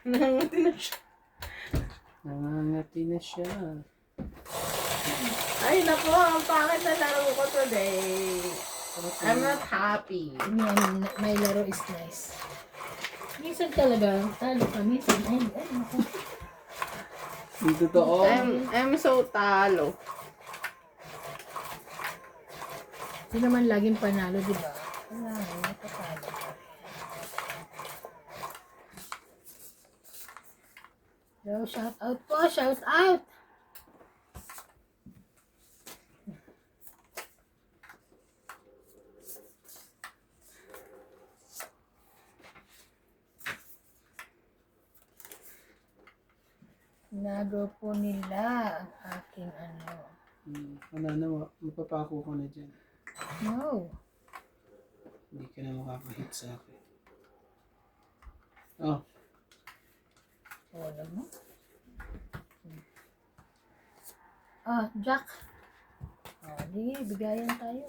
Nangangati na siya. Nangangati na siya. Ay, naku, ang pangit na laro ko today. I'm not happy. My laro is nice. Minsan talaga, talo ka. Minsan, ay, naku. Yung totoo. I'm so talo. Hindi naman laging panalo, di ba? Wala, napatalo ka. Yo, shout out po, shout out! Nagaw po nila ang aking ano. Wala na, mapapako ko na dyan. No. Hindi ka na makakahit sa akin. Oh, Wala mo. Ah, Jack. Oh, di, bigayan tayo.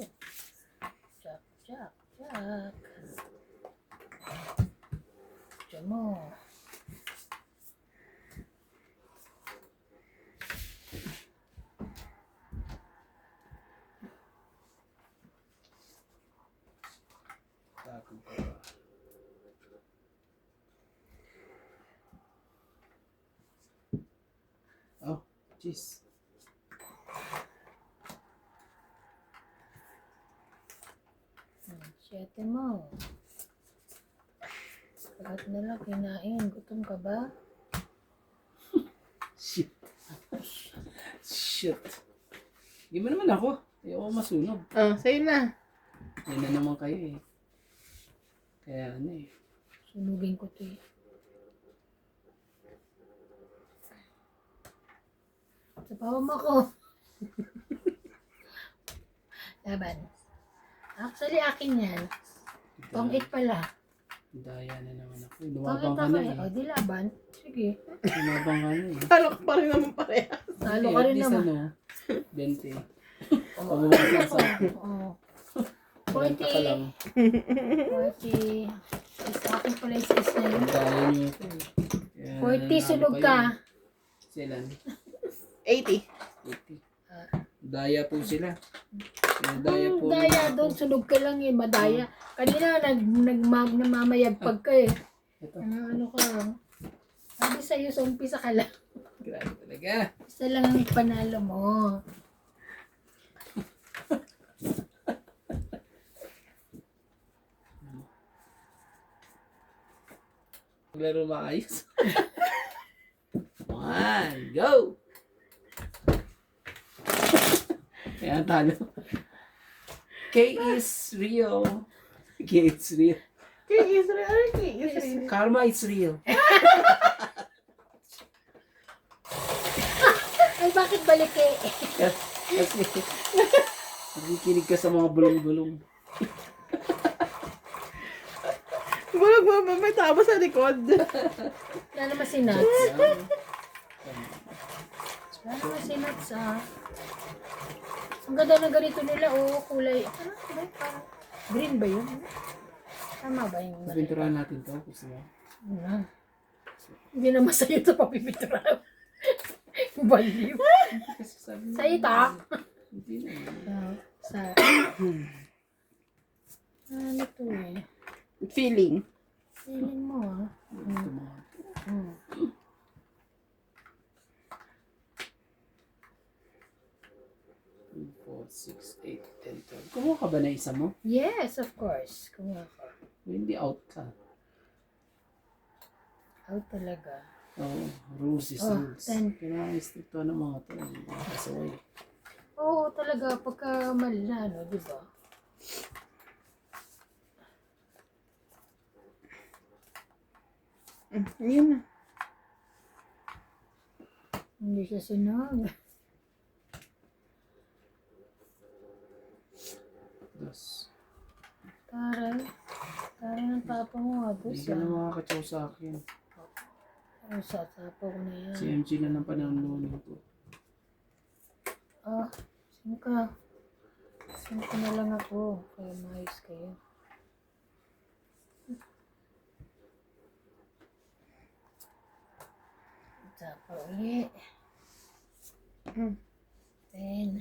Jack, Jack, Jack. Diyan mo. takot ka ba? Oh, jeez. Siyete mo. Lahat na lang kinain. Gutom ka ba? Shit. Shit. Hindi mo naman ako. Ayoko masunog. Oh, sa'yo na. Yan na naman kayo eh. Kaya ano eh. Sunugin ko to eh. Sapawan mo ko. Laban. Actually, akin yan. Pang 8 pala. Daya na naman ako. Pang 8 Lumabang ka ako na eh. eh. O, di laban. Sige. Lumabang ka na eh. Talo ka pa rin naman pareha. Talo Eh, ka at rin least naman. ano, 20. Pababa ka sa akin. Oo. 40 ka lang. 40. Is akin pala is na yun. Daya niyo ito eh. Kaya 40, nanalo sunog kayo ka. eh. Silan? 80. 80. Daya po sila. Kaya daya po. Daya doon, sunog ka lang eh, madaya. Kanina namamayagpag ka eh. Ito. Ano ka? Sabi sa'yo, sa umpisa ka lang. Grabe talaga. Isa lang ang panalo mo. Maglaro maayos. One, go! Kaya talo. K is real. K is real. Kay Israel. Kay Israel. Karma is real. Ay, bakit balik eh? Kasi nakikinig ka sa mga bulong-bulong. Bulog mo, may tama sa likod. Wala naman si Nuts. Wala naman si Nuts ah. Ang ganda na ganito nila oh, kulay. Ano? Kulay parang green ba yun? Tama ba yung Pinturahan natin to. Gusto mo? Ano? Hindi naman sa'yo ito papipinturahan. Baliw. Kasi sabi mo. Sa'yo ta. Hindi na. Sa... Ano to eh? Feeling. Feeling mo ah. Ito mga. 2, 4, 6, 8, 10, 12. Kumuha ka ba na isa mo? Yes, of course. Kumuha ko. Hindi out ka. Out talaga. Oo, rules is Oh, rules. 10. Kailangan istricto ng mga to. Mga kasaway. Oo, talaga. Pagka mali na, ano, di ba? Yun na. Hindi siya sunog. Dos. Taray. Taray ng tapa mo nga, Hindi boss ka na ah. makakatsaw sa akin. Ay, sa tapa ko na yan. Si MG na ng panahon ko. Ah, sino ka? Sino ka na lang ako? Kaya maayos kayo. Uli. 10.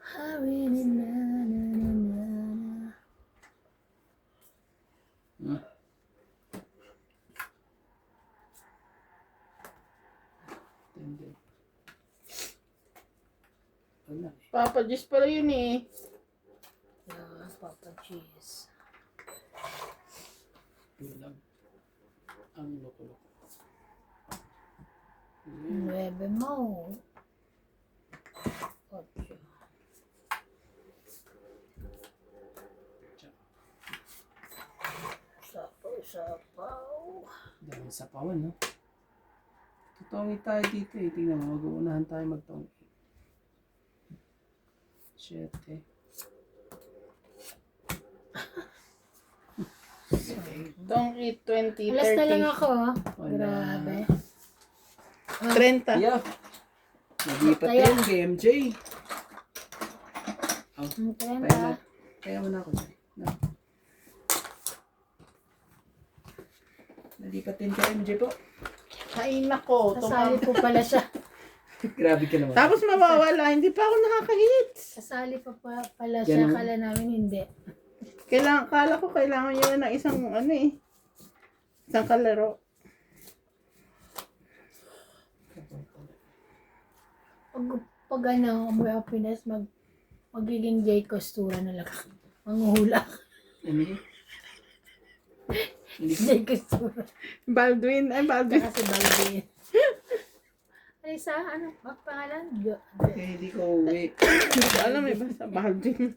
Hawi na na na na na. Hmm. Tindi. Wala. Papa Diyos pala yun eh. Yeah, Papa Cheese. Ulam. Ang loko-loko. 9 mo. 8. Sapaw. Dahil sa pawan, no? Tutongi tayo dito eh. Tingnan mo, mag-uunahan tayo magtongi. Shit eh. Donkey 20, Alas na lang 30. ako, ah. Wala. Grabe. 30. Yeah. Nagipat Kaya- yan kay MJ. Oh, Ang kaya 30. kaya mo na ako dyan. No. Nalipat din kay MJ po. Kain ako. Kasali po pala siya. Grabe ka naman. Tapos mawawala. Hindi pa ako nakaka-hits. Kasali pala siya. Ganun. Kala namin hindi. Kala ko kailangan nyo ng isang ano eh. Isang kalaro. Pag ano, umuwi ako Pinas, magiging Jay Costura na lang. Manguhula. Emily? Hindi ko. Jay Costura. Baldwin. Ay, Baldwin. Kasi Baldwin. Alisa, ano? Pangalan? Okay, hindi ko uwi. Hindi ko alam eh. Basta Baldwin.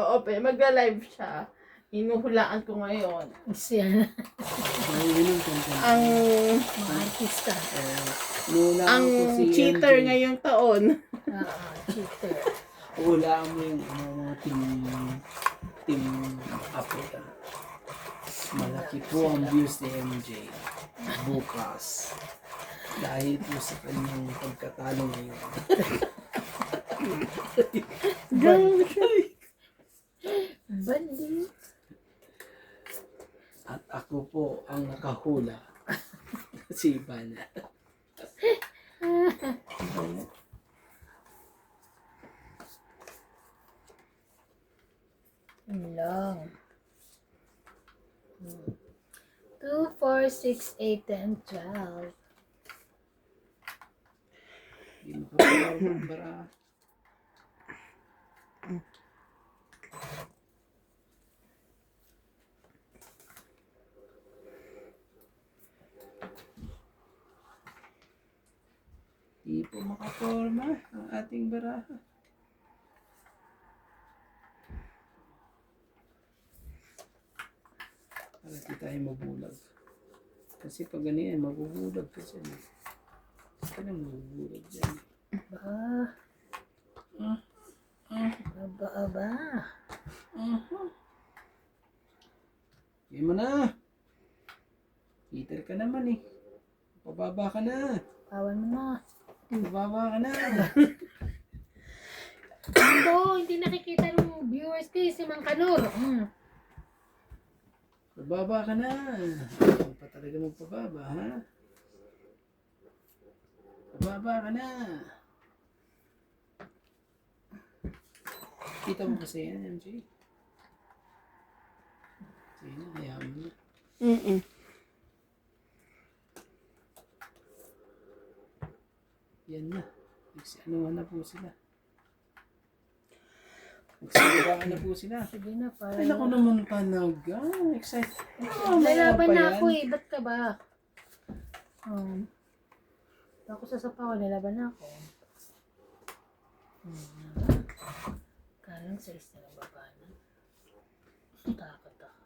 Open. Magla-live siya. Inuhulaan ko ngayon. Siya. Nanginom ko. Ang Mga artista. Nula ang ko si cheater MJ. ngayong taon. Cheater. Hulaan mo yung mga team Africa. Malaki po ang views ni MJ bukas. Dahil po sa kanyang pagkatalo ngayon. Grabe siya. Bandi. At ako po ang nakahula. Si Ivana. Yun lang. 2, 4, 6, 8, 10, 12. Hindi makapagawa ng bara. Hindi po makaporma ang ating baraha. Para di tayo mabulag. Kasi pag ganyan, mabubulag ka dyan. Kasi na mabubulag dyan. Aba. Hindi mo na. Heater ka naman eh. Pababa ka na. Pawan mo na. Pababa ka na. Ito, hindi nakikita ng viewers ko si Mang Kanor. Pababa ka na. Ayaw pa talaga magpababa, ha? Pababa ka na. Kita mo kasi yan, MJ. Sige na, hayaan mo na. Yan na. Nagsianuhan na po sila. Nagsianuhan na po sila. Sige na, para. Ay, naku naman talaga. Excited. Lalaban na ako eh. Ba't ka ba? Ako sa sapaw, lalaban na ako. Kalang sa isa ng baba na. Takot ako.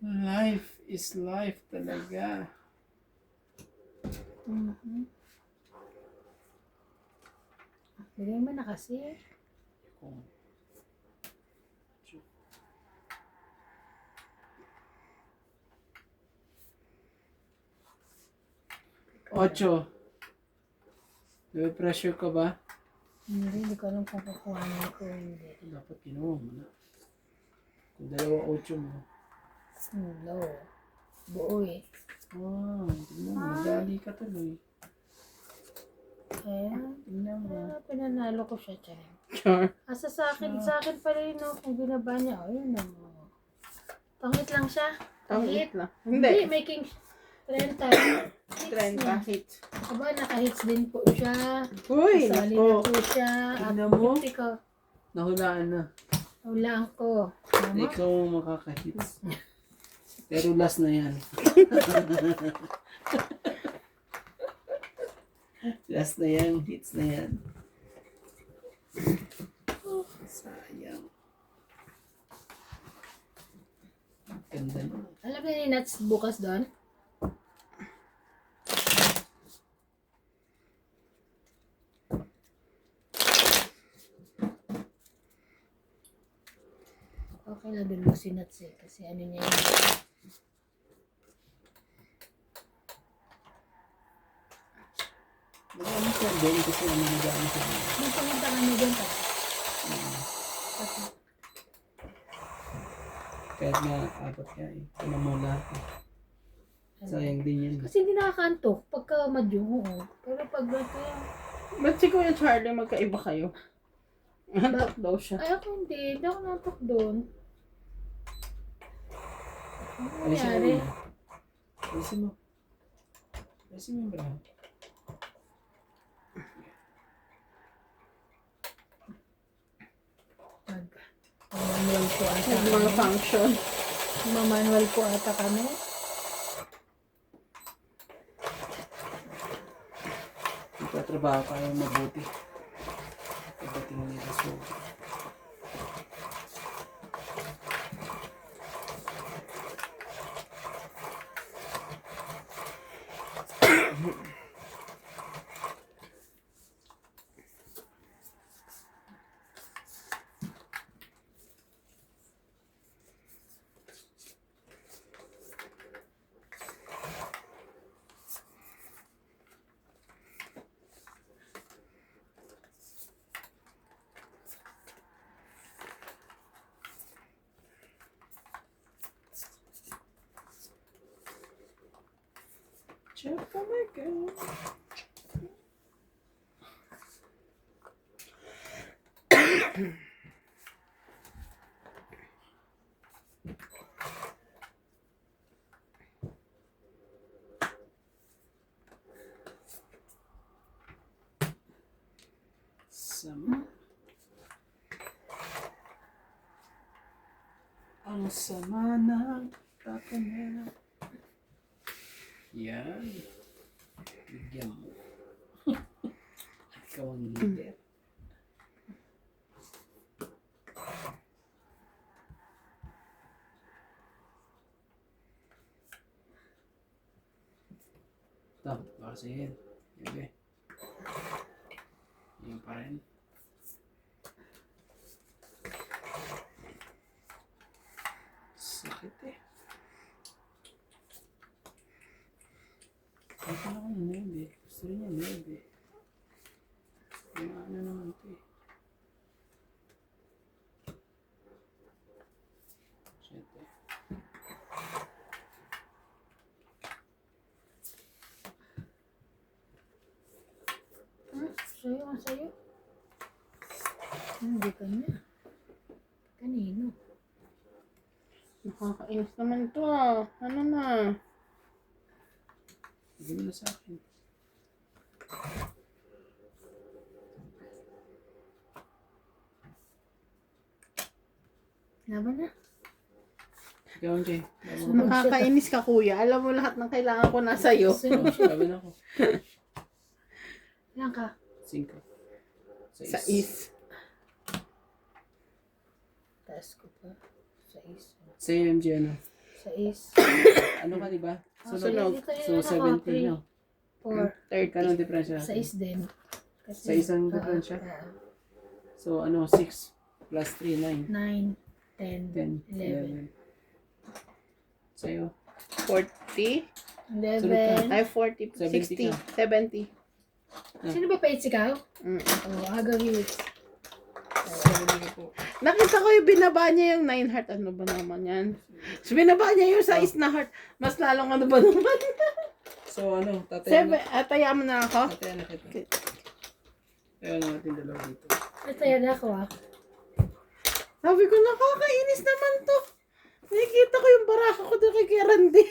Life is life talaga. Bigyan mo na kasi. Kung 8. May pressure ka ba? Hindi ko alam kung kukuhanin ko o hindi. Dapat ginawa mo na. Kung 2, 8 mo. No. Buo eh. Wow, tingnan mo, madali ka tuloy. Kaya, Tingnan mo. pinanalo ko siya, Chay. Char. Sa akin pala yun, no, kung binaba niya, oh, yun, no. Pangit lang siya. Tangit lang. Hindi, Hindi. making 30. 30 hits. Aba, naka-hits din po siya. Uy, Sali nako. na po siya. Tingnan mo. Ikaw, Nahulaan na. hulaan ko. Tama? Ikaw ang makaka-hits. Pero last na yan. Last na yan, hits na yan. Oh, sayang. Ganda na. Alam na ni Nats bukas doon? Okay lang din mo si Nats eh. Kasi ano niya yun. Marami siya doon kasi ano nagano siya. May pumunta kami doon pa. Kasi, Kahit na apat ka eh. Ano mo lahat eh. Sayang din yan. kasi hindi nakakaantok pagka madyong. Oo. Pero pag kaya, Ba't si Kuya Charlie magkaiba kayo? Antok daw siya. ay ako hindi. Hindi ako nantok doon. Ano Alisin mo nangyari? muna. Alisin mo. Alisin mo yung bra. Manual po ata Mga kami. function. Manual po ata kami. Magtatrabaho ka yung mabuti. Pagdating mo yung result. Check for my girl. Sama. Ang sama ng tatanera. Yan. Bigyan mo. Ikaw ang leader. Ito, bakasin. Yabe. Yan pa rin. Sakit eh. Ay, pala ko na nebe. Gusto rin niya nebe. Ano naman ito eh. Shit eh. Sa'yo, ang sa'yo. Hindi ka niya. Kanino? Nakakainis naman ito ah. Ano na? Bigyan mo na sa akin. Laban na. Ikaw, Jay. Nakakainis ka kuya. Alam mo lahat ng kailangan ko nasa iyo. Sunod siya. Laban ako. Ilan ka? 5. Sa is. Taas ko pa. Sa is. Sa MJ ano? Sa is. Ano ka diba? Sunog. So 70 no? 4. Kanong diferensya Sa natin? is din. Kasi, Sa isang diferensya? So ano, 6 plus 3, 9. 9, 10, 10, 11. Sa'yo? 40. 11. Ay, 40. 70 60. ka. 70. Sino ba pa ikaw? Mm. Oh, agaw hits. Sabi niyo po. Nakita ko yung binaba niya yung 9 heart. Ano ba naman yan? So, binaba niya yung 6 na heart. Mas lalong ano ba naman? So ano, tatayan 7. Taya mo na ako. na kita. Tayo natin dalawa dito. Ito yan ako ah. Sabi ko, nakakainis naman to. Nakikita ko yung baraka ko doon kay Kuya Randy.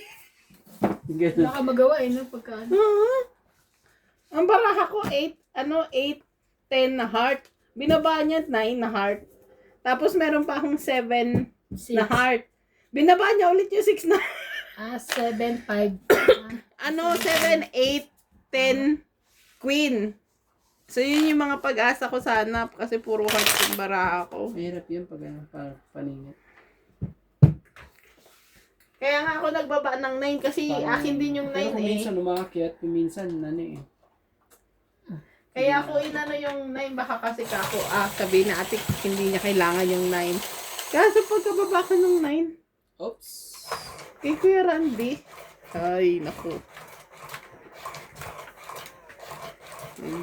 Ganun. Wala ka magawa eh, no? Pagka ano. Ang baraka ko 8, 10 na heart. Binaba niya 9 na heart. Tapos meron pa akong 7 na heart. Binaba niya ulit yung 6 na 7, 5. 7, 8, 10 queen. So yun yung mga pag-asa ko sana kasi puro heart yung baraka ko. Mahirap yun pag ano, paningit. Kaya nga ako nagbaba ng 9 kasi akin din yung 9 Pero kung eh. minsan umakyat, kung minsan ano eh. Kaya ako inano yung 9 baka kasi kako sabihin na ate hindi niya kailangan yung 9. Kaso pagkababa ko ng 9 Oops. kay Kuya Randy. Ay, naku.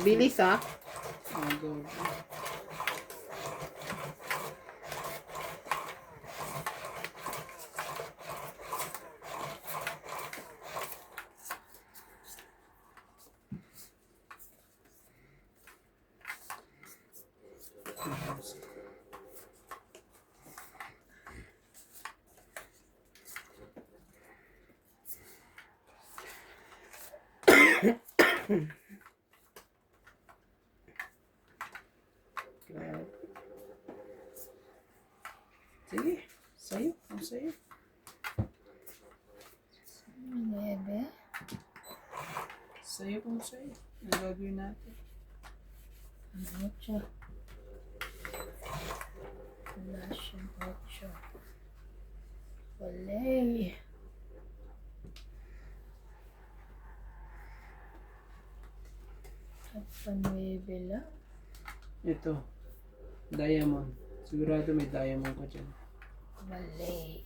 Bilis ah. Go. Grabe. Sige, sa'yo. Ang sa'yo. 9. Sa'yo kung sa'yo. Ang gagawin natin. 8. Wala siyang 8. Walay. At pa 9 lang. Ito. Diamond. Sigurado may diamond ka dyan. Walay.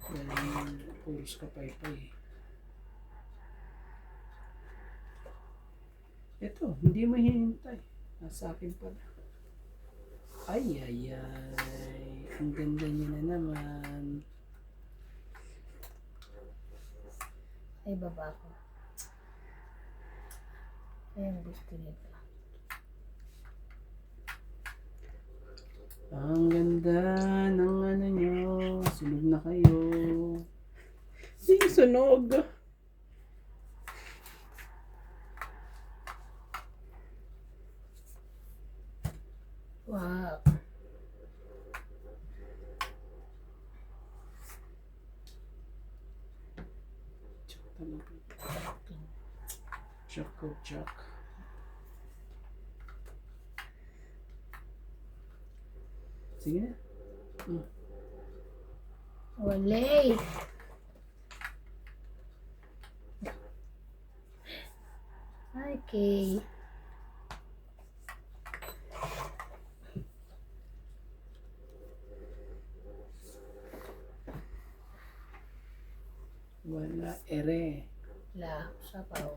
Dahil puros ka paypay. Ito, hindi mo hinihintay. Nasa akin pala. Ay. Ang ganda niya na naman. Ay, baba ko. Ayun gusto nito. Ang ganda ng ano nyo. Sunog na kayo. Sing sunog. Wow. Chuck talaga. Chuck ko, chuck. Sige na. Walay. Okay. Wala, ere. La, sapaw.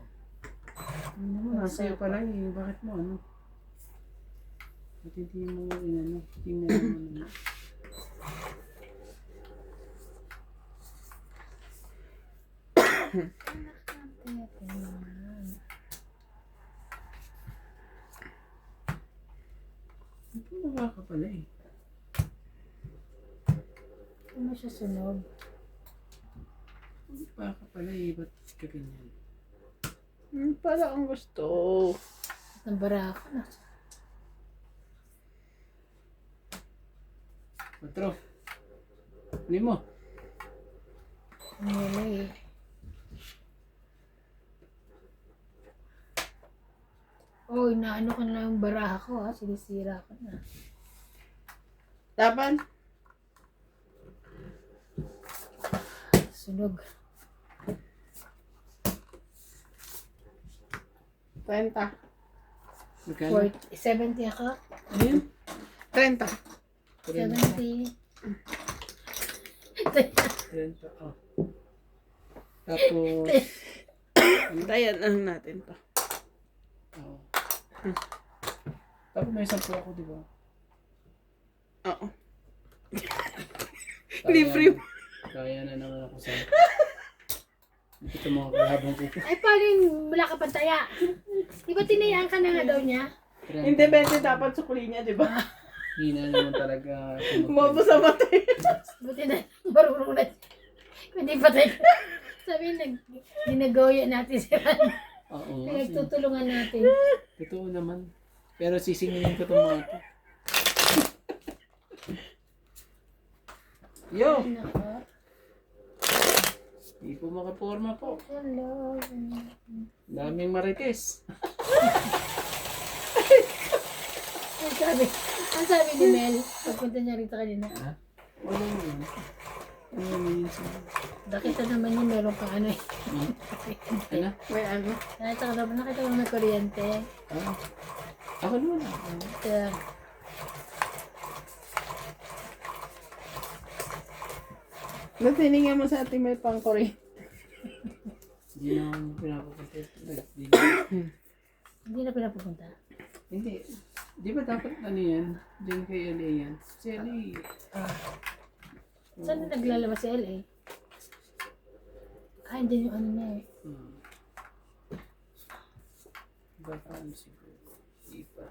Ano naman, nasa iyo pala eh. Bakit mo ano? Ba't hindi mo inano? Tingnan mo naman. Bumaba ka pala eh. Ano siya sunog? Bumaba ka pala eh. Ba't ka ganyan? Pala ang gusto. Ang barako na. 4. Ano mo? Walay. Oh, inaano ka na yung baraha ko ha. Sinisira ka na. Laban. Sunog. 30. Magkano? 70 ako. Ano yun? 30. 70. 30. Oh. Tapos, Tayan lang natin to. oh. Tapos may 10 ako, di ba? Oo. Kaya- Libre. Kaya na naman ako sa... Ito mga kalabang ko. Ay, paano yung wala ka pantaya? Di ba tinayaan ka na nga daw niya? Hindi, Bente, dapat sukli niya, di ba? Hina naman talaga. Bobo sa mata. Buti na, marunong na. Hindi patay. Sabi, ginagawa natin sila. Oo. Pinagtutulungan natin. Totoo naman. Pero sisingilin ko itong mga ito. Yo! Nako. Hindi po makaporma po. Hello. Daming marites. Ang sabi ni Mel, pagpunta niya rito kanina, Ha? Wala yun. Ano yun siya? nakita naman niya meron kang ano eh. Ano? May ano. Nakita mo may kuryente. Ah. Ako naman. Kaya, Natiningan mo sa ating may pangkori. Hindi na ako pinapapunta. hindi na pinapupunta. Hindi. Di ba dapat ano yan? Diyan kay LA yan. Si LA. Saan na naglalabas si LA? Hindi yung ano niya eh. Baka ano siguro. Di pa.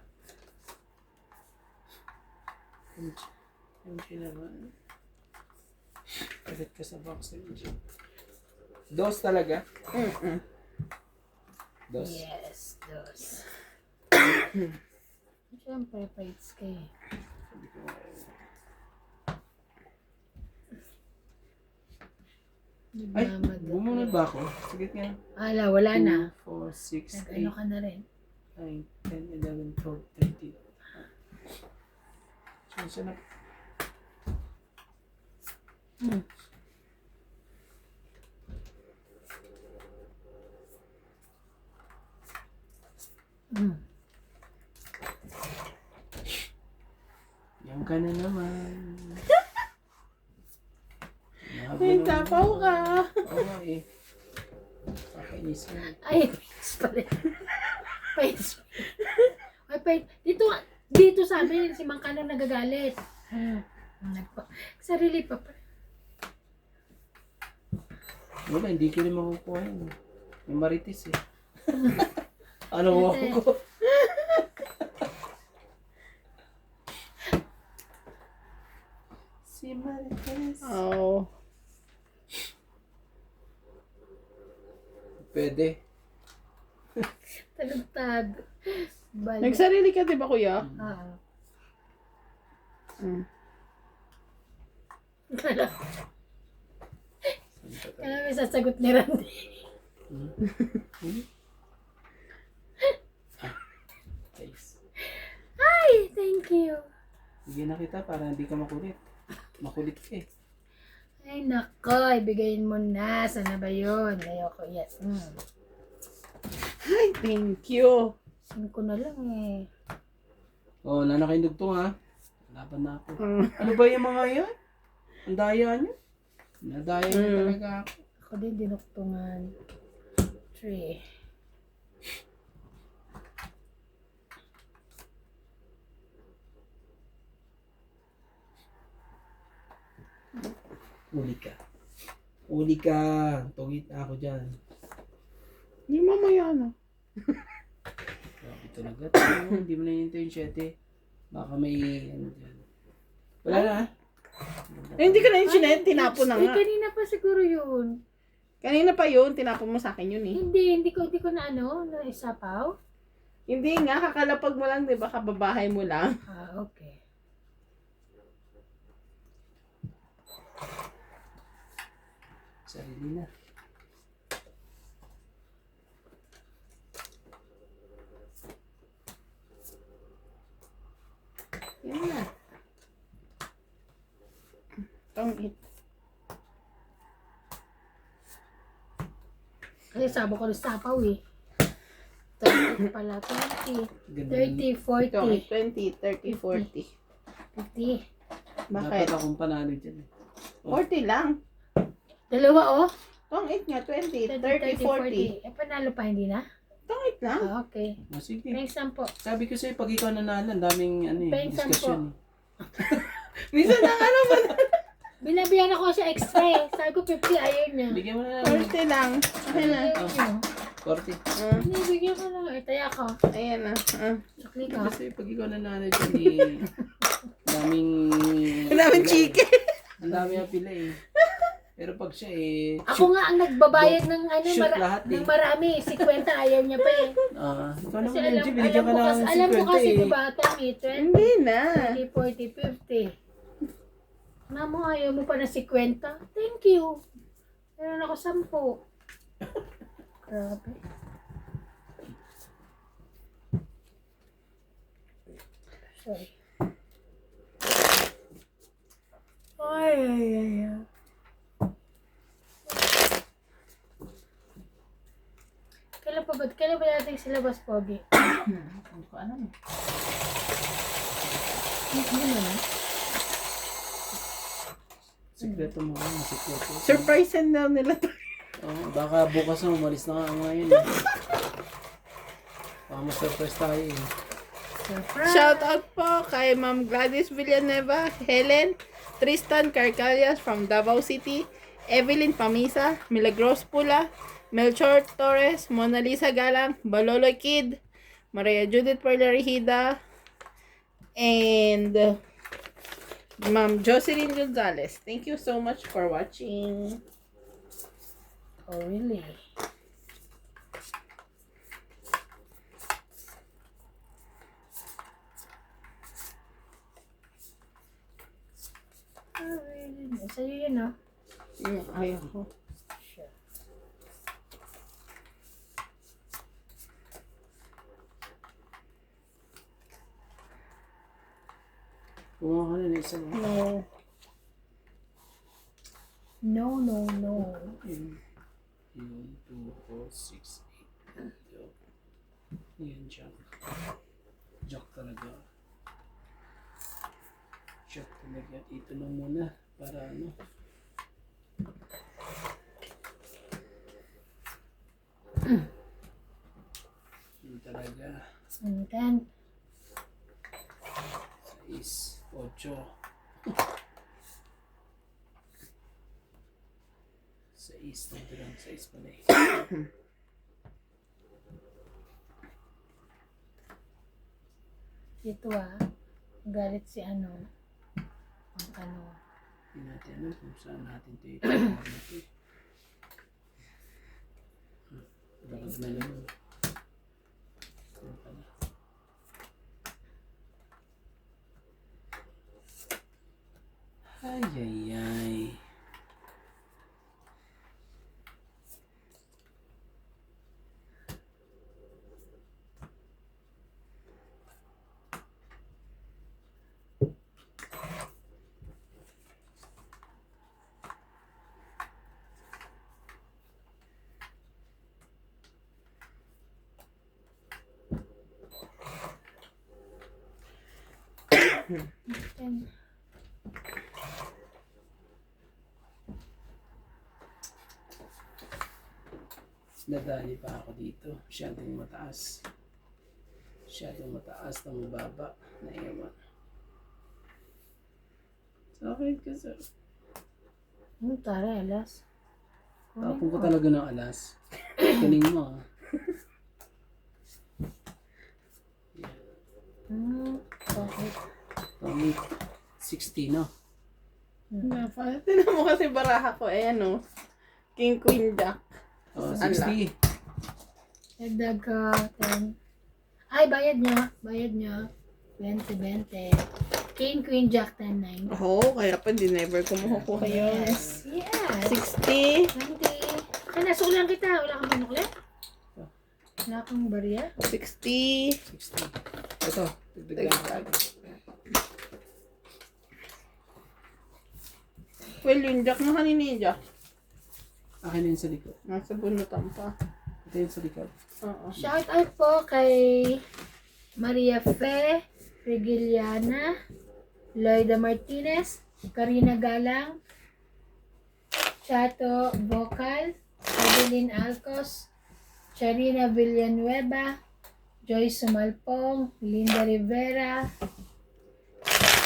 Ano siya naman? Kagat ka sa box na yun. Dos talaga? Dos. Yes, dos. Siyempre, fights ka eh. Sabi ko, ay, bumunod ba ako? Sige nga. Ala, wala na. 2, 4, 6, Nag-ano ka na rin. 8, 9, 10, 11, 12, 13. So, na. Yan ka na naman. Ay, tapaw ka. Oo nga eh. Pakainis mo. Ay, fights pa rin. Fights. Ay, fight. Dito sabi, si Mang Kanong nagagalit. Sarili pa pa. Wala, hindi ko rin makukuha yun. May marites eh. Ano mo ako? Si marites. Oh. Pwede. Talagtad. Balik. Nagsarili ka, di ba, kuya? Oo. Kaya may sasagot ni Randy. Nice. Ay, thank you. Bigyan na kita para hindi ka makulit. Makulit ka eh. Ay, nako, ibigayin mo na. Sana ba yun? Ayoko, yes. Ay, thank you. Ko na lang eh. Oh, nanakaindugtong ha. Laban na ako. Ano ba yung mga yan? Ang daya niyo? Nadaya niyo talaga ako. Ako din dinuktungan. 3. Uli ka. Uli ka. Tungit na ako dyan. Hindi mamaya na. Grabe talaga. Hindi mo na hinintay yung 7. Baka may ano dyan. Wala na ha? Eh, hindi ka na yung sinet, tinapon na nga. kanina pa siguro yun. Kanina pa yun, tinapon mo sa akin yun eh. Hindi ko na naisapaw. Hindi nga, kakalapag mo lang, di ba? Kababahay mo lang. Ah, okay. Sarili na. Yan na. Tong-it. Kasi sabi ko rin sapaw eh. 30 pala, 20, Ganda 30, 40, Tong-it, 20, 30, 40. 50. Bakit? Dapat akong panalo dyan eh. 40 lang. Dalawa oh. Tong-it nga, 20, 30, 30, 40. 40. Eh, panalo pa, hindi na? Tong-it lang. Ah, okay. Oh, sige. May 10. Sabi ko sa'yo, pag ikaw nanalo, ang daming ano, eh, Pensan discussion. po. Eh. Minsan ang ano mo na. Binabihan ako siya extra eh. Sabi ko 50, ayaw niya. Bigyan mo na lang. 40 lang. Okay na. Ayaw niya. 40. Hindi, bigyan ko lang. Eh, taya ka. Ayan na. Naklik ka. Kasi pag ikaw nanalo dyan eh, daming... Ang daming chicken. Ang dami ang pila eh. Pero pag siya eh... Ako nga ang nagbabayad ng ano, shoot lahat eh. ng marami. 50, ayaw niya pa eh. Ikaw Kasi naman yung binigyan ka na ng 50 alam mo kasi eh. diba, Tommy, 20, Hindi na. 30, 40, 50. Na mo, ayaw mo pa na 50? Thank you. Meron ako 10. Grabe. Sorry. Ay, ay, ay, ay. Kailan ba natin silabas, Pogi? Ano? Hindi mo na. Sikreto mo lang, sikreto. Surprise and daw nila to. Baka bukas na umalis na nga ngayon eh. Baka ma-surprise tayo eh. Surprise! Shout out po kay Ma'am Gladys Villanueva, Helen, Tristan Carcalias from Davao City, Evelyn Pamisa, Milagros Pula, Melchor Torres, Mona Lisa Galang, Baloloy Kid, Maria Judith Perlarihida, and Ma'am Jocelyn Gonzalez. Thank you so much for watching. Oh, really? Oh, really? Sa'yo yun, ah. Ayaw ko. Sure. Kumuha ka na ng isa mo. No. No, no, no. Yun, 2, 4, 6, 8. Yan, Jack. Jack talaga. Jack talaga. Ito lang muna. Para ano. Yun talaga. And then, 6, 8. 6. Ito lang. 6 pala eh. ito ah. Galit si ano. Ang ano. Hindi natin alam kung saan natin ito ito. Dapat na naman. Ano pala? Ay, ay, ay. Then, Nadali pa ako dito. Masyadong mataas. Masyadong mataas na mababa na ewan. Sa akin kasi. ano tara, alas? Tapon ko talaga ng alas. Kaling mo ah. Bakit? Tommy, 60 no? Tinan mo kasi baraha ko. Ayan o. King, Queen, Jack. Oh, 60. Dagdag ka, 10. Ay, bayad niya. Bayad niya. 20, 20. King, Queen, Jack, 10, 9. Oo, kaya pa di never ko makukuha yun. Yes. Yes. 60. 20. Kaya nasulang kita. Wala kang panuklet? Wala kang barya? 60. 60. Ito, dagdagan ko. Well, yung Jack na kanina yung Jack. Akin na yun sa likod. Nasa bunutan pa. Ito yun sa likod. Oo. Shout out po kay Maria Fe, Regiliana, Loida Martinez, Karina Galang, Chato Vocal, Evelyn Alcos, Charina Villanueva, Joyce Sumalpong, Linda Rivera,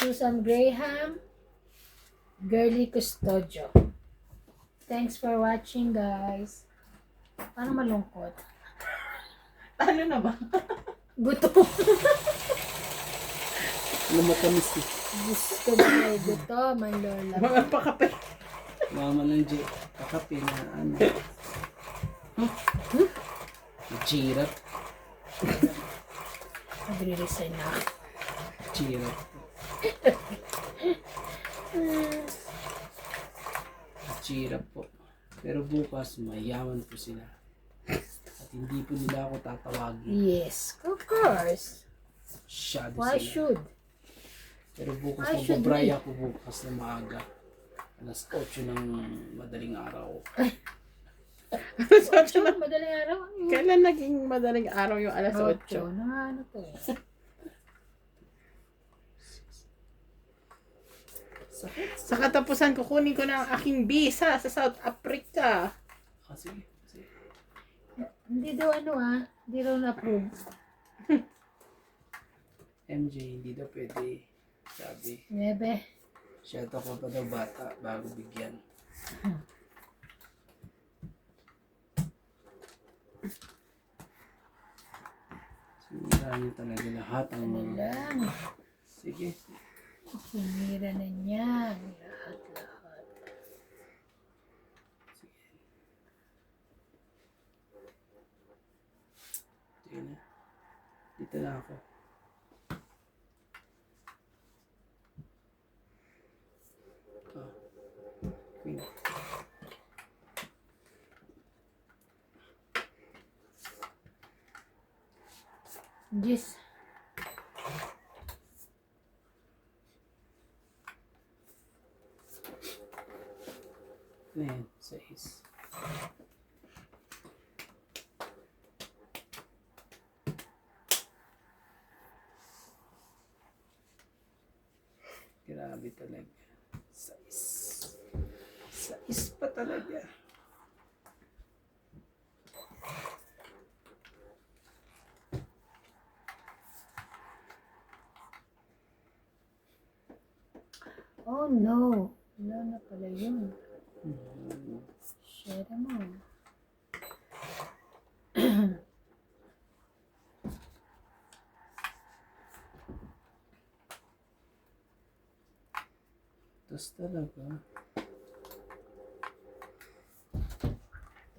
Susan Graham, Girly Custodio. Thanks for watching, guys. Parang malungkot. Ano na ba? Gutom. Ano matamis eh. Gusto mo ay gutom, ang lola. Mga pakape. Mama ng J. Kakape na ano. Chirap. Nagre-resign na ako. Chirap. Chirap po. Pero bukas, mayaman po sila. At hindi po nila ako tatawagin. Yes, of course. Shadow Why sila. should? Pero bukas, Why should magbabray we? ako bukas na maaga. Alas 8 ng madaling araw. Ocho, madaling araw. Kailan naging madaling araw yung alas 8? Ocho. Ano to eh. Sakit. Sa katapusan, kukunin ko na ang aking visa sa South Africa. Sige. Sige. Hindi daw hindi raw na-approve. MJ, hindi daw pwede. Sabi. Bebe. Siyata ko pa daw bata bago bigyan. Sinira niyo talaga lahat ang Ano mga... lang. Sige. Sinira na niya ang lahat-lahat. Sige. Sige na. Dito na ako. Queen. Yes. Ano yan? 6. Grabe talaga. 6. 6 pa talaga. Oh no. Wala na pala yun. Hmm. Share mo. Tapos talaga.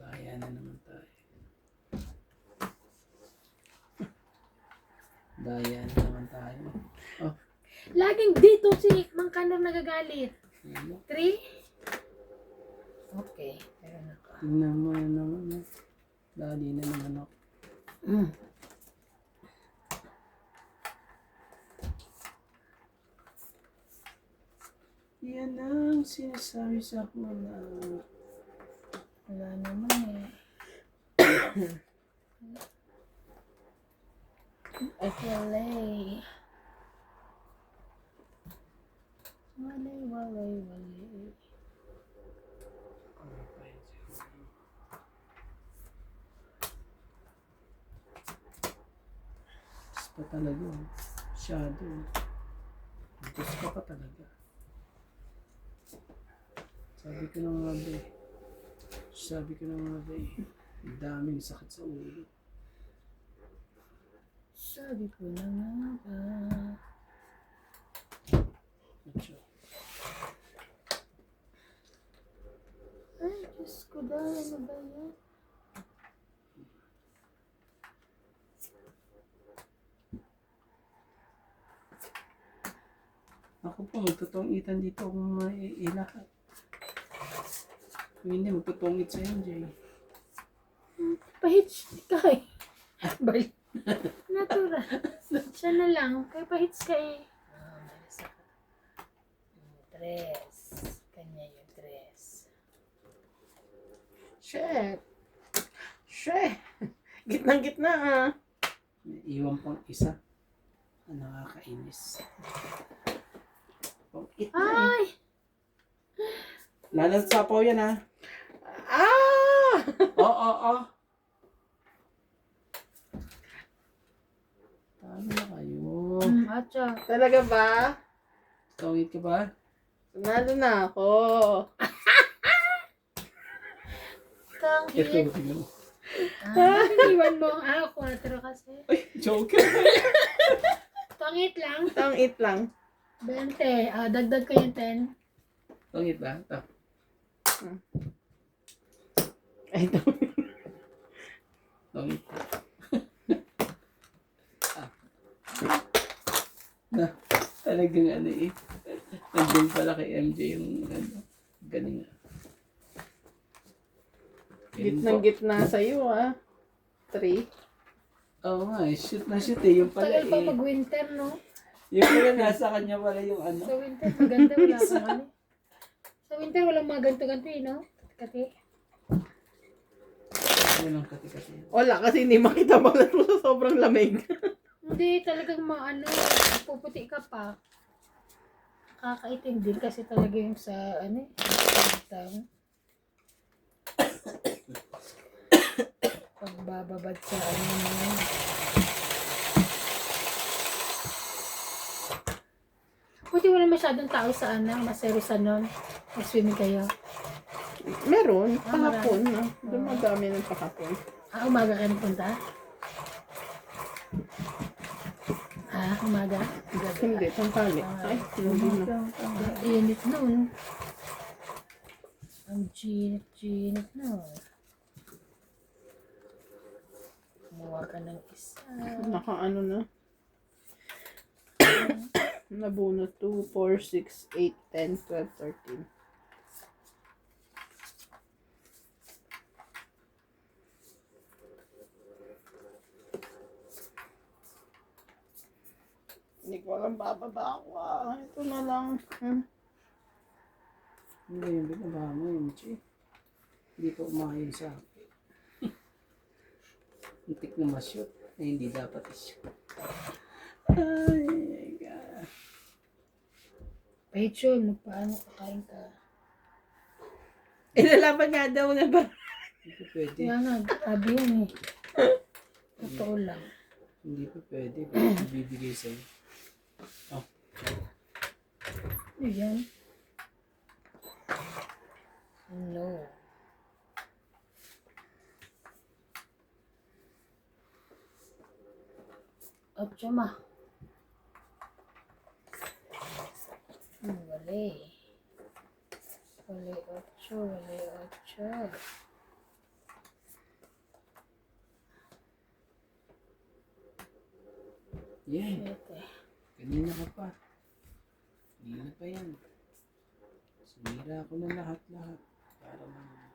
Daya na naman tayo. Daya na naman tayo. Oh, Laging dito si Mang Kanor nagagalit. ano? 3? Okay. Pero naka. Tingnan mo yan naman. Dali na naman ako. Yan ang sinasabi sa mga... Wala naman eh. Walay. Walay. Tapos pa talaga. Shadow. Tapos ka pa talaga. Sabi ko na nga ba eh. Ang daming sakit sa ulo. Sabi ko na nga ba. Macho. Ay, Diyos ko dahil ano ba yan? Ako po, magtutungitan dito kung mailahat. Kung hindi, magtutungit sa MJ. Pahits ka eh. Balik. Natural. Siya na lang. Kaya pahits ka eh. Malasa ka. Dress. Kanya yung dress. Shit. Gitnang-gitna ah. May iwan pang isa. Ang nakakainis. Pang-it na eh. Ay! Lalat sa sapaw yan ha. Ah! Oo. Tama na kayo. Atcha. Talaga ba? Tungit ka ba? Nanalo na ako. Ito, Tangit. tingnan mo. Iwan mo. 4 kasi. Ay, joke. Tangit lang. Tangit lang. 20. Dagdag ko yung 10. Tungit ba? Ito. Ay, ito. Tungit. Na, talagang ano eh. Nandun pala kay MJ yung ano. Galing. Gitnang gitna sa'yo, 3. Oo nga, shoot na shoot eh. Yung pala Tagal pa eh. mag-winter, no? Yung pala nasa kanya pala yung ano. Sa winter, maganda. Wala kang ano. Sa winter, walang mga ganto-ganto eh, no? Kati. Yan ang kati-kati. Wala kasi hindi makita mo sa sobrang lamig. Hindi, talagang puputi ka pa. Kakaitim din kasi talaga yung sa, pagbababad sa mo. Buti wala masyadong tao sa maserusan nun. Mag-swimming kayo. Meron, marami. pahapon. Dumadami ng pahapon. Umaga ka napunta? Umaga? Hindi, tanghali. Ay, hindi na. Init nun. Ang ginit nun. Kumuha ka ng isa. Naka-ano na. Nabunot 2, 4, 6, 8, 10, 12, 13. Hindi ko alam bababa ako. Ito na lang. Hindi yung binabaha mo yung MJ. Hindi ko umayon sa akin. Muntik na ma-shoot na hindi dapat i-shoot. Ay, my God. Rachel, paano kakain ka? Inalaban nga daw na ba? Hindi pa pwede. Kaya nga, sabi yan eh. Totoo lang. Hindi pa pwede. Bakit ibibigay sa'yo? Oh. Ano yan? No. Chama. Wali. Wali 8. Wali 8. Yan. 7. Kanina ka pa. Kanina pa yan. Sinira ko na lahat-lahat. Para naman.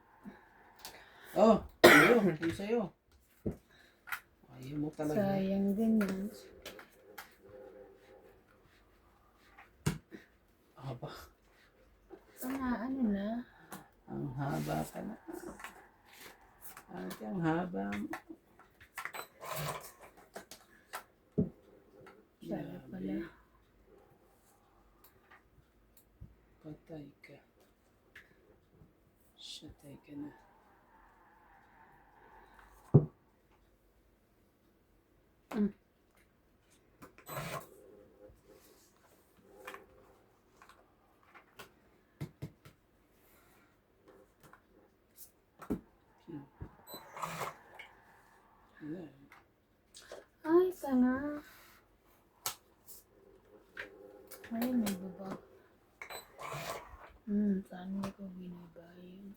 Oh! Sa'yo. Yung sa'yo. Ayaw mo talaga. Sayang din yan. Aba. Ano na? Ang haba ka na. Ate, ang haba mo. Sana pala. Patay ka. Shatay ka na. Wala. Ay, sana. Ay, may baba. Saan ko binabayan?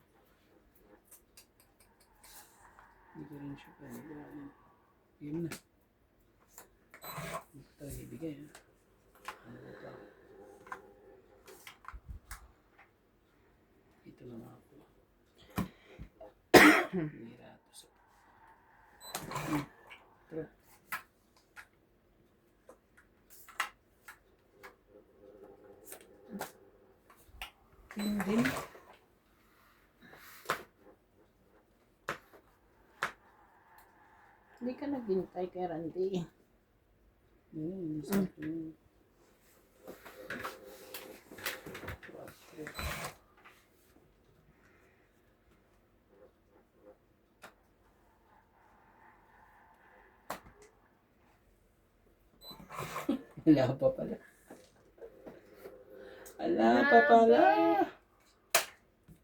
Hindi ko rin siya pwede. Yun na. Hindi ko talaga ibigay, ha? Ano ba pa? Ito lang ako. Hira ito sa... Tara. Hindi. Hindi ka naghintay kay Randy. Isa ito yun. Wala pa pala. Wala pa pala.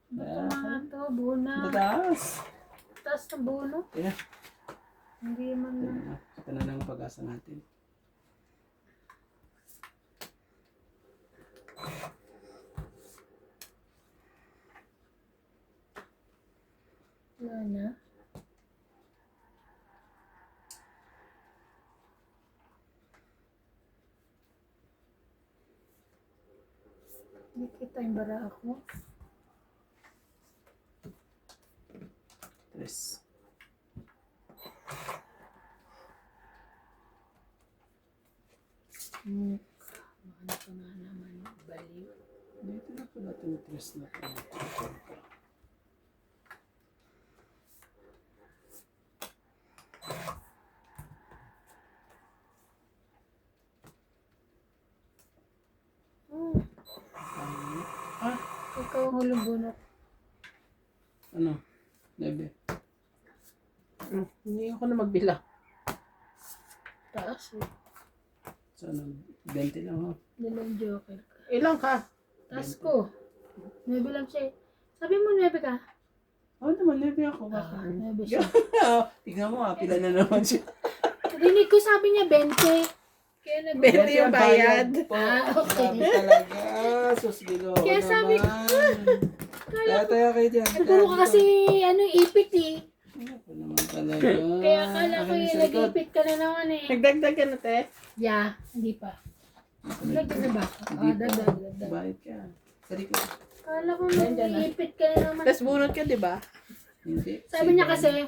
Ito mga to, buo na. Mataas. Taas ng buo, no? Tingnan. Hindi man na. Ito na lang ang pag-asa natin. Wala na. Hindi kita yung bara ako. Tres. Ano ko na naman, baliw. Dito na pala itong tres na ito. Ah, Ikaw ang hulong bunot. ano? Nebe. Hindi ako na magbilang. Taas eh. So, ano? 20 lang ha? Dalawang joker ka. Ilang ka? Taas ko. 9 lang siya eh. Sabi mo 9 ka? Oo naman, nebe ako. Ah, Bakit? 9 siya. Tignan mo pila na naman siya. Rinig ko sabi niya 20. Kaya nag- 20 yung bayad. Po. Okay. Grabe talaga. Sus, Ginoo Kaya sabi ko, naman. Kaya tayo kayo dyan. Puro ka kasi ipit eh. Ako naman talaga. Kaya akala ko Ano yung sa likod? nag-ipit ka na naman eh. Nagdagdag ka na, te? Yeah, hindi pa. Lagyan na ba ako? Ah, dagdag. Bayad ka. Sa likod. Akala ko Nandiyan na. nag-ipit ka na naman. Tapos bunot ka, di ba? Hindi. Sabi niya kasi, 8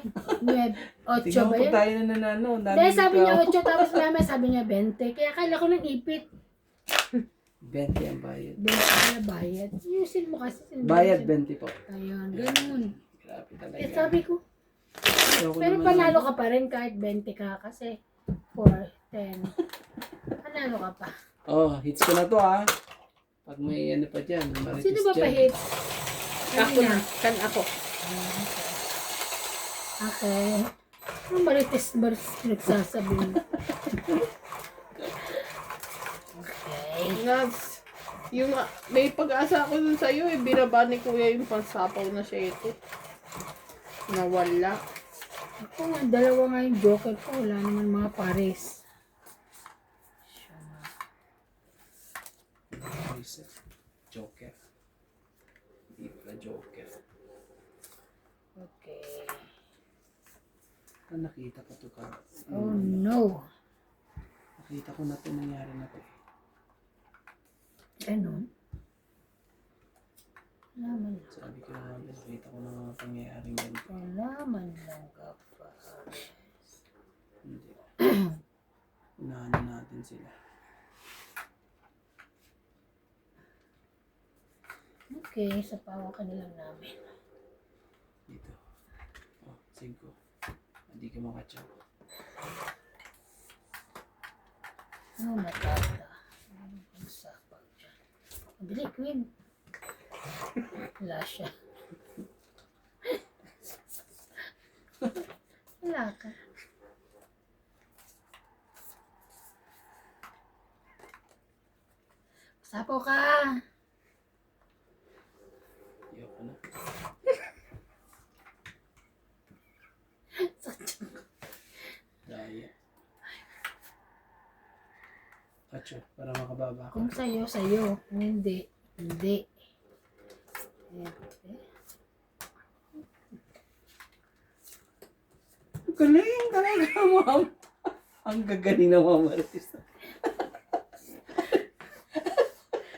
Tignan mo ba po yun? tayo na nanano. Hindi, sabi niya 8 tapos mama sabi niya 20. Kaya akala ko nag-ipit. 20 ang bayad. 20 ka na bayad. Ayusin mo kasi. Bayad 20 po. Ayun, ganun. Grabe talaga. Eh sabi ko, Ayoko pero naman panalo ka pa rin kahit 20 ka kasi 4, 10. Panalo ka pa. Oh, hits ko na to ah. Pag may ano pa dyan, marites Sino ba dyan. pa-hit? Ako na. Kan ako. Okay. Ano marites nagsasabi mo? Okay. Nags, yung may pag-asa ako dun sa'yo eh. Binaba ni Kuya yung pansapaw na siya ito. Nawala. Ako nga, dalawa nga yung joker ko. Wala naman mga pares. Reset. Joker. Hindi pala Joker. Okay. Ah, nakita ko to ka. Oh no. Nakita ko na to nangyari na to. Ganon. Wala man lang. Sabi ko na nakita ko na mga pangyayaring ganito. Wala man lang ka pares. Hindi. Unahan na natin sila. Okay, sa pawa ka na lang namin. Dito. Oh, 5. Hindi ka makatsaw. Ano matata? Ano ang sapaw dyan? Madali, Queen. Wala siya. Wala ka. Sapaw ka! Ayoko na. Daya. Atso, para makababa ka. Kung sa'yo, sa'yo. Kung hindi, hindi. Galing talaga, ma'am. Ang gagaling na mamaris.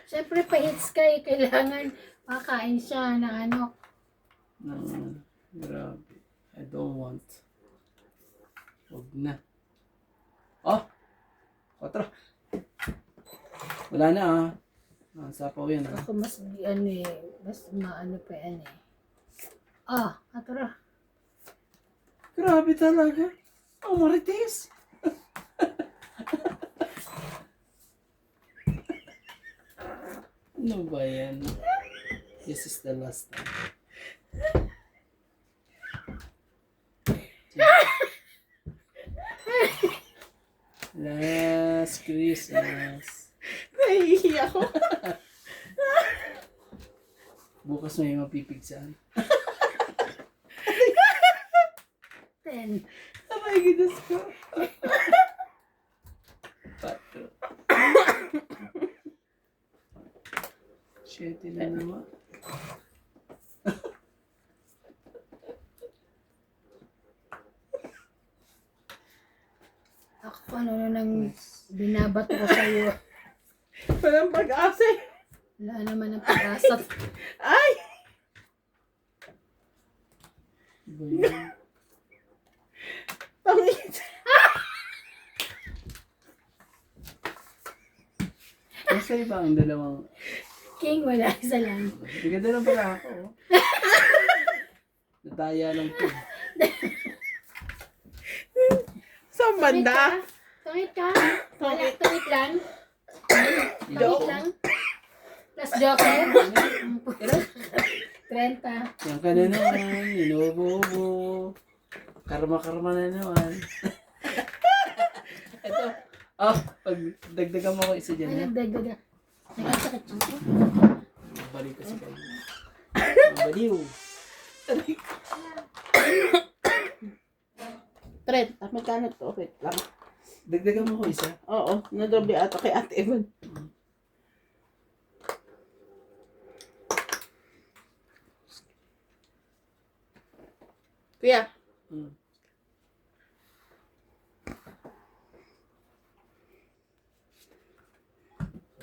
Siyempre, pa-hits ka eh. Kailangan makain siya ng ano. Grabe. I don't want. Huwag na. Oh! 4. Wala na ah. Ang sapaw yan ah. Ako mas, ano eh, mas maano pa yan eh. Ah, atara. Grabe talaga. Ang marites. Ano ba yan? This is the last time. Last Christmas. Nahihiya ako. Bukas may mapipigsan. 10. Aray, ginas ko. 4. 7 na naman. Ako ano nang binabato ko sa'yo. Walang pag-asa eh. Wala naman ang pag-asa. Ay! Iba yun. Pangit. Basta iba ang dalawang... King, wala. Isa lang. Biganda lang pala ako. Oh. Nataya lang po. Saan banda? Tungit ka? Wala. Tungit lang? Tungit Joke. lang? Plus joker? 30. Yan ka na naman. Inubo-ubo. Karma-karma na naman. Ito. Oh, pag dagdagan mo ako isa dyan. Ay, Ha? nagdagdaga. Nagkasakit siya. Balik kasi kayo. Baliw. 30. Magkano to? Wait lang. Dagdagan mo ko isa. Oo, nadoble ata kay Ate Evan. Kuya, Hmm.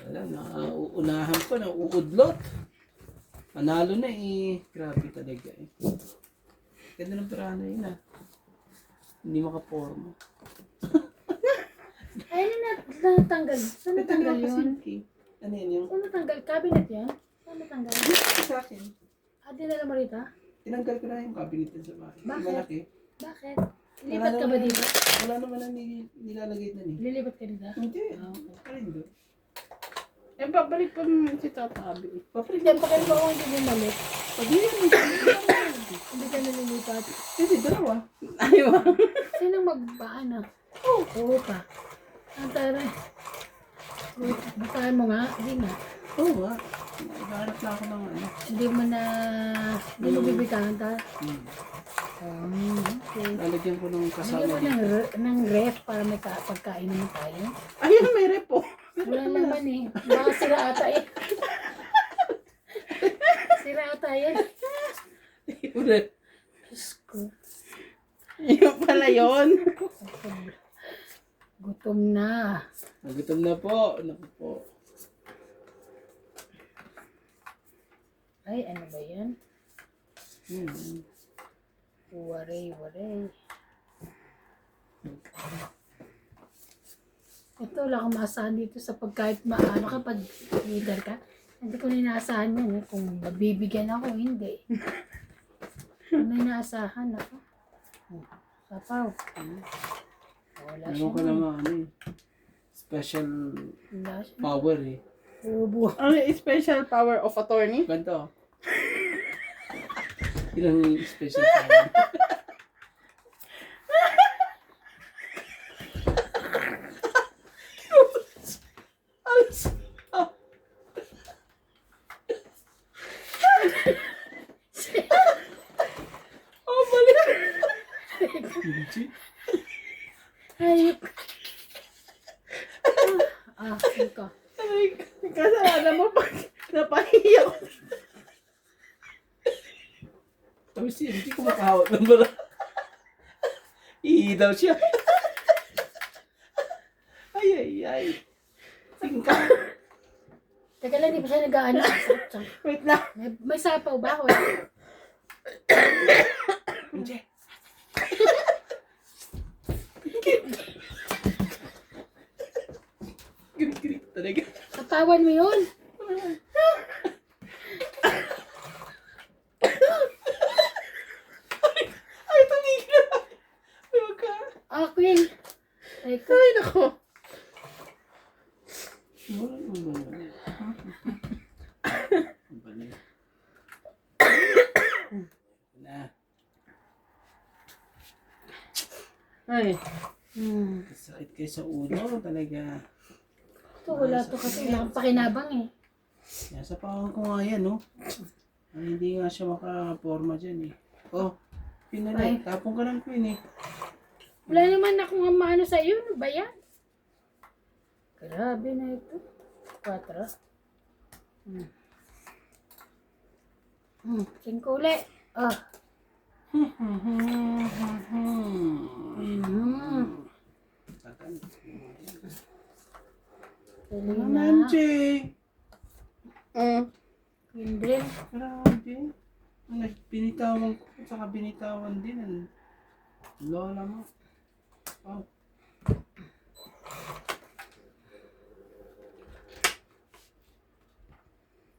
Wala na. Uunahan ko na. Uudlot. Manalo na eh. Grabe talaga eh. Ganda ng pirana yun ah. Hindi makaporma. Ay, natanggal. Saan natanggal yun? Ano yun yung? Saan natanggal? Cabinet yan? Saan natanggal? Sa akin. Ah, dinala mo rito? Tinanggal ko na yung cabinet dun sa bahay. Bakit? Malaki. Bakit? Lilipat ka ba dito? Wala naman na nilalagay na eh. Lilipat ka dito? Hindi. Ah, okay. Parin doon. eh babalik pa naman si Tata Abi. Papalit Hindi, pag mo hindi bumalik, Pag yun. hindi ka nalilipat. Hindi, dalawa. Ayaw. Sinong magbaano? Oo pa. Ang taray. Bukahan mo nga? Hindi nga. Oo nga. Nakahanap na ako ng ano. Hindi mo bibitawan ta? Okay. Lalagyan ko ng Bigyan kasama mo dito. ng ref para may pagkain naman tayo. Ayun, may repo. Wala naman eh. Baka sira ata eh. Sira ata yan. Ulit. Diyos ko. Ayun pala yun. Gutom na. Nagutom na po. Naku po. Ay, ano ba yan? Waray. Ito, wala akong maasahan dito sa pagkahit maano ka pag leader ka. Hindi ko inaasahan yan eh. Kung mabibigyan ako, hindi. May inaasahan ako. Sapaw. Wala siya. Meron ka naman ano eh. Special Wala siya. power eh. Ubo. Ano yung special power of attorney? Ganito. Ilang yung special power. Alas. Ah. Oh, balik. Hindi. Hayop. Ito. Kasalanan mo pag napahiya ko. Tapos siya, hindi ko makahawak ng bara. Ihi daw siya. Ay. Tingka. Teka lang, di pa siya nag-ano. Wait lang. May sapaw ba ako? Hindi. Girig talaga. Katawan mo yun. Ay, tumigil. Ay, wag ka. Aquil. Teka. Ay, nako. Wala naman. Ang bali. Na. Ay. Sakit kayo sa ulo talaga. Ito, wala to kasi. Wala akong pakinabang eh. Nasa pawang ko nga yan, no? Ay, hindi nga siya makaporma dyan eh. Oh, Queen na Ay. tapong ka ng Queen eh. Wala naman akong maano sa iyo. Ano ba yan? Grabe na ito. 4. 5 uli. Ah. Tagal. Tuloy Ano na. MJ? Queen din. Grabe. Binitawan ko, saka binitawan din. Ang lola mo. Oh.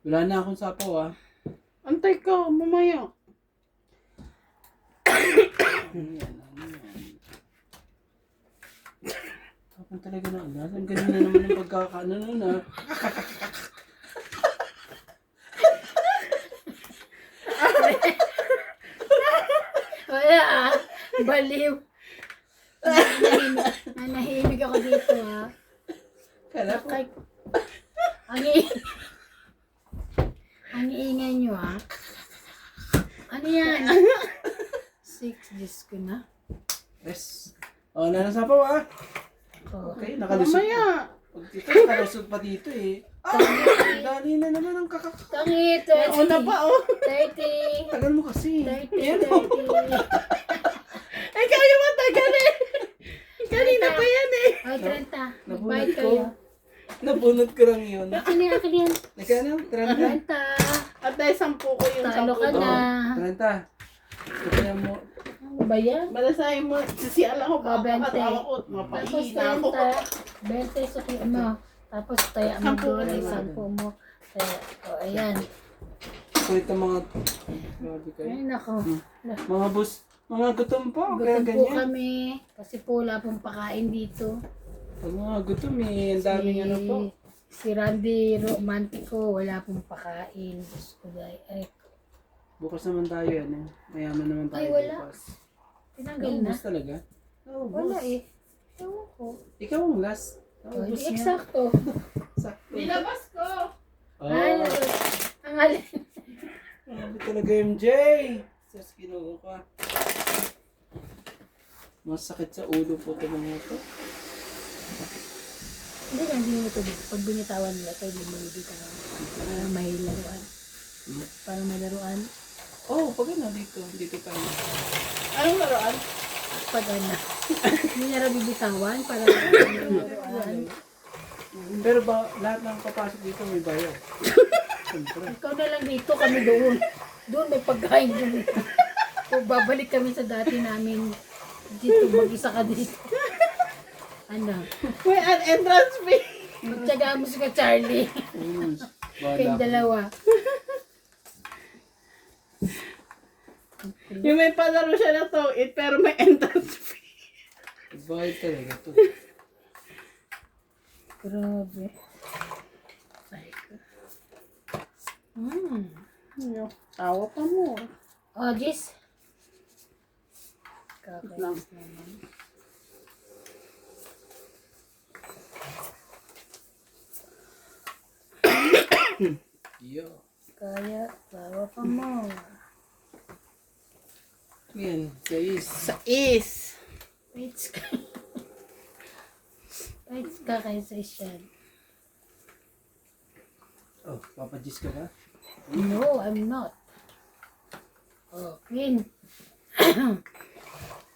Wala na akong sapaw ah. Antay ka, mamaya. Ano yan? Kapag talaga na alas. Ang galing na naman ng pagkakaano nun ah. Wala ah. Baliw. Nanahimik ako dito ah. Kala ko. Kay... Ang iingay nyo ah. Ano yan? 6 Diyos ko na. Yes. Oh, wala na sapaw ah. Oh. Okay, nakalusot. Mamaya. Pag dito, nakalusot pa dito eh. Ah! Dali na naman ang Tangi, Una 30. pa, oh. 30. Tagal mo kasi. 30. Yan 30. Ay, kayo matagal eh. Kanina pa yan eh. Ay, 30. Nabunot Magbayad ko. kayo. Nabunot ko lang yun. Akin yan. Nagkano? 30? 30. At dahil 10 ko yung 10. Talo ka na. 30. Kaya mo. Ano ba yan? Malasahin mo, sisialan ko, Oh, 20. papakatawa ko, Tapos mapahina ako. 30. 20 sa kuya mo. Tapos taya mo Sampu doon. ka Ay, na. 10 mo. Taya. O, ayan. Kulit ang mga... Grabe kayo. Ay, nako. Mga bus. Mga gutom po. Kaya Gutom po ganyan. kami. Kasi po wala pong pakain dito. Pag mga gutom eh. Ang daming ano po. Si Randy Romantico, wala pong pakain. Diyos ko dahil. Ay, Bukas naman tayo yan eh. Mayaman naman tayo Ay, wala. bukas. tinanggal na. Naubos talaga? Naubos. Wala eh. Ewan ko. Ikaw ang last. Oh, Naubos di niya. eksakto. Sakto. Nilabas ko. Ay, Oh. ang alin. Grabe talaga MJ. Sas kinuha ka. Masakit sa ulo po ito mga ito. Hindi lang, hindi mo ito. Pag binitawan nila, ito hindi mo bitawan. Para may laruan. Para may laruan. Oh, pag ano dito. Dito tayo. Anong laruan? Pag ano. Hindi nila bibitawan para may laruan. Pero ba, lahat ng papasok dito may bayad. Siyempre. Ikaw na lang dito, kami doon. Doon may pagkain doon. Kung babalik kami sa dati namin dito, mag-isa ka dito. Ano? May an entrance fee. Magtsaga mo si ka Charlie. Kayong dalawa. Yung may palaro siya na to, pero may entrance fee. Bayad talaga to. Grabe. Ay ko. Ano? Tawa pa mo. Oh, Jis. Kakainis naman. Yo. Kaya, tawa pa mo. Yan, guys. Sa is. Wait ka. Wait ka kay Seychelles. Oh, papadis ka ba? No, I'm not. Oh, Queen.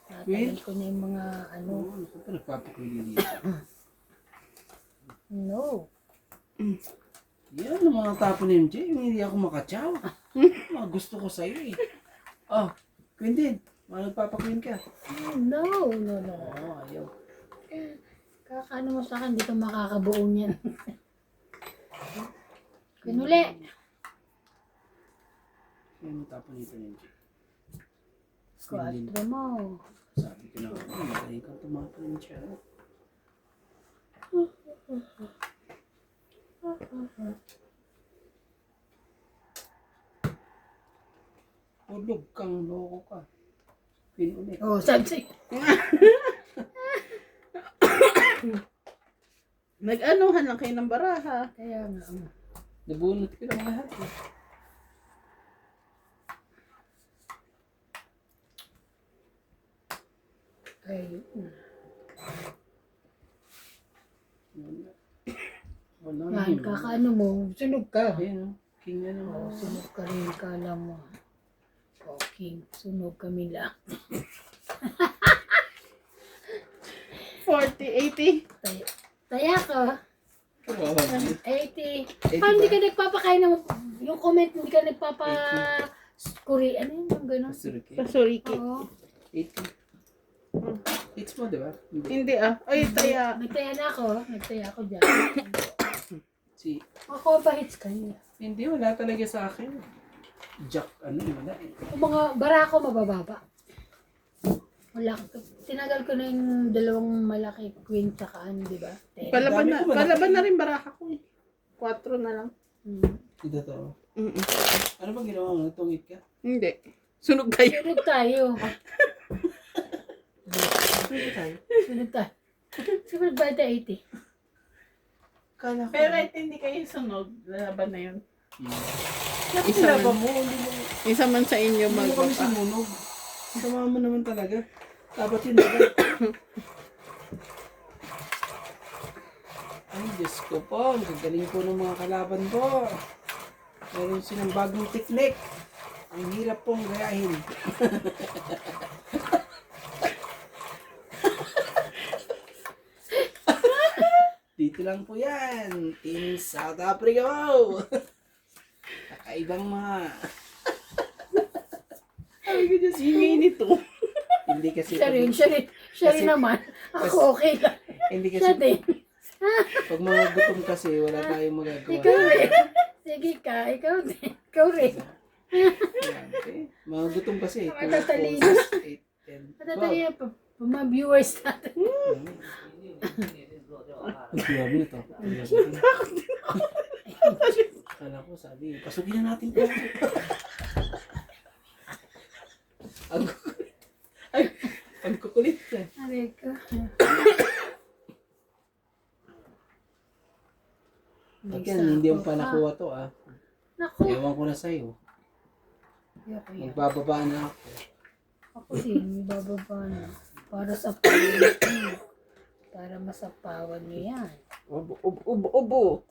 Natagal ko na yung mga ano. Oo, ano ka pa nagpapakulo dito? No. Yan ang mga tapo ni MJ, yung hindi ako makatsaw. Mga gusto ko sa'yo eh. Oh, Queen din. Mga nagpapakuin ka. No, no, no. Oo, ayaw. Kakano mo sa akin, di ka makakabuong yan. Kinuli. Yan ang tapo nito ni MJ. 4 mo. Sabi ko na ako, matayin kang tumapo ng siya. Ulog kang loko ka. Queen ulit. Oh, sabi Nag-anuhan lang kayo ng baraha. Kaya nga. Nabunot ko lang lahat eh. Ayun. Wala Yan, yun. kakaano mo, sunog ka. Ayun, king na naman. Oo, sunog ka rin, kala mo. Okay, sunog kami lang. 40, 80. Taya ka. Grabe. 80. Paano hindi ka nagpapakain ng, yung comment, hindi ka nagpapa-kuri, ano yun, yung gano'n? Suriki. Pasuriki. Oo. 80. It's mo, di ba? Hindi. Hindi ah. Ay, taya. Nagtaya ako dyan. Si, Ako pa hits ka niya. hindi, wala talaga sa akin. Jack, ano, wala eh. Yung mga bara ko mabababa. Wala. Tinagal ko na yung dalawang malaki queen tsaka ano, di ba? Palaban Dami ko malaki. palaban na rin baraha ko eh. 4 na lang. Ito to. Mm-mm. Ano bang ginawa mo? Tungit ka? Hindi. Sunog kayo. Sunod tayo. Ano tayo? Sunod tayo. Sunod ba ito 80? Kala ko. Pero hindi kayo sunog. Lalaban na yun. Isa pa mo, hindi mo. Isa man sa inyo Hindi mo kami magpapa. sinunog. Sama mo naman talaga. Dapat yun dapat. Ay, Diyos ko po. Ang gagaling po ng mga kalaban po. Meron silang bagong teknik. Ang hirap pong gayahin. Dito lang po yan. Team South Africa po. Kakaibang mga... Sabi ko dyan, ingay nito. Hindi kasi... Siya rin Kasi- naman. Ako okay lang. Hindi Siya kasi... din. Pag mga gutom kasi, wala tayong magagawa. Ikaw rin. Sige ka, ikaw din. Ikaw rin. Yan, okay. Mga gutom kasi. 2, 4, Matatalino. 6, 8, 10, 12. Matatali pa mga viewers natin. Ang grabe na to. Kala ko sabi, pasugin na natin po. Ang kukulit ka. Aray ko. Again, hindi mo pa nakuha to ah. Naku. Ewan ko na sa'yo. Yoko yan. Magbababa na ako. Ako din, may bababa na. Para sa pawan. Para masapawan niyo yan. Ubo.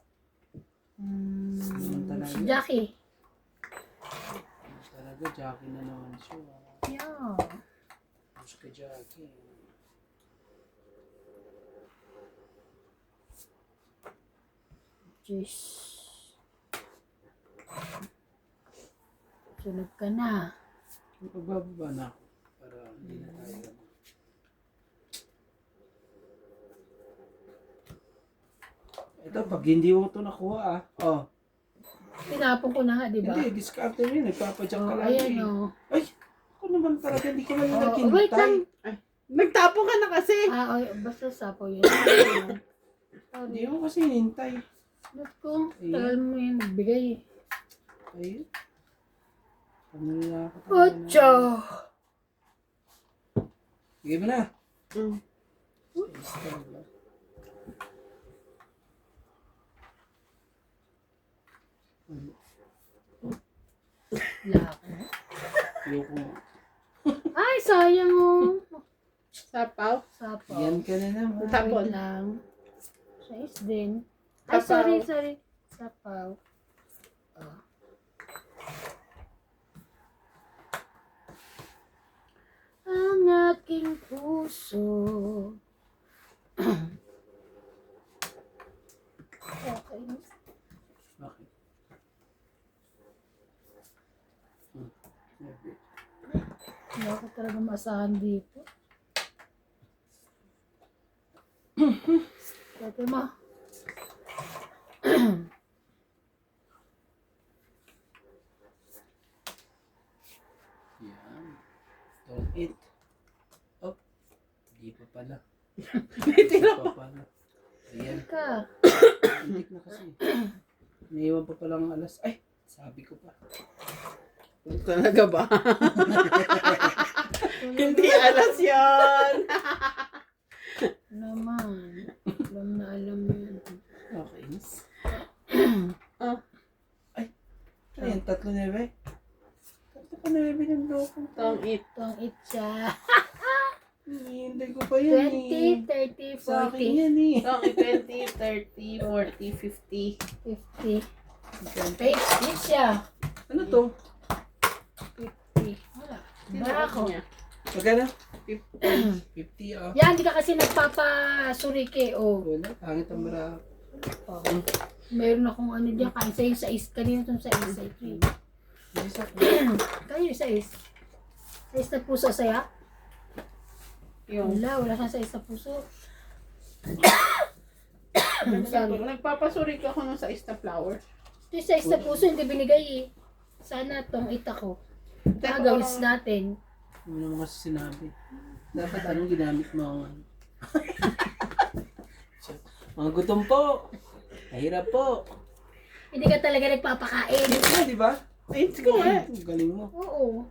Si Jackie. Talaga, Jackie na naman siya. Yeah. Gusto ka Jackie. Jeez. Sunog ka na. Magbababa na ako. Para hindi na tayo. Ito, pag hindi mo ito nakuha ah. Oh. Tinapon ko na nga, di ba? Hindi, discard mo yun. Nagpapadyak ka Oh, lang. ayan eh. o. Ay, ako naman talaga. Hindi ko man Oh, naghintay. wait lang. Nagtapo ka na kasi. Ah, oh, basta sapo yun. Hindi Sorry. mo kasi hinintay. Ba't ko? Tagal mo yun nagbigay. Ayun. Pamilya ko. Ocho! Sige mo na. Mm. Style ba? Wala ako. Ayoko mo. Ay, sayang oh. Sapaw. Sapo. Yan ka na naman. Tapon. Wait lang. Size din. Ay, Sapaw. sorry. Sapaw. Oh. Ang aking puso. Okay. Bakit? Hindi ako talaga maasahan dito. Dati mo. Yan. Don't eat. Oh. Hindi pa pala. May tira Hindi pa pala. Ayan. Ka. Hintik na kasi. Naiwan pa palang alas. Ay! Sabi ko pa. Talaga ba? Hindi alas yan. Naman. Alam na alam mo yun. Okay. Ah. Ay! Ayan, 3-9. 3-9 yung loko. Tong it. Itong itcha. Hihintay ko pa yan 20, 30, Sa akin 40, yan eh. So, okay, 20, 30, 40, 50. 50. Page, hit siya. Ano to? 50. Wala. Bara ako. Niya. Magkano? 50. 50 ah. Yan, hindi ka kasi nagpapasurike. Oh. Wala, pangit ang mara. Oh. Meron akong ano dyan. Kain sa'yo sa is. Kanina itong sa is. Isa. Kanina sa is. Sa is na puso saya? Yung Wala kang sa is na puso. nagpapasuri ka ako nung sa Ista Flower. Ito yung sa is na puso, hindi binigay eh. Sana itong ita ko. Gagawis natin. Ano mga sinabi? Dapat anong ginamit mo ang ano? Mga gutom po. Mahirap po. Hindi ka talaga nagpapakain. Di ba? Ay, ko nga. Ang galing mo. Oo.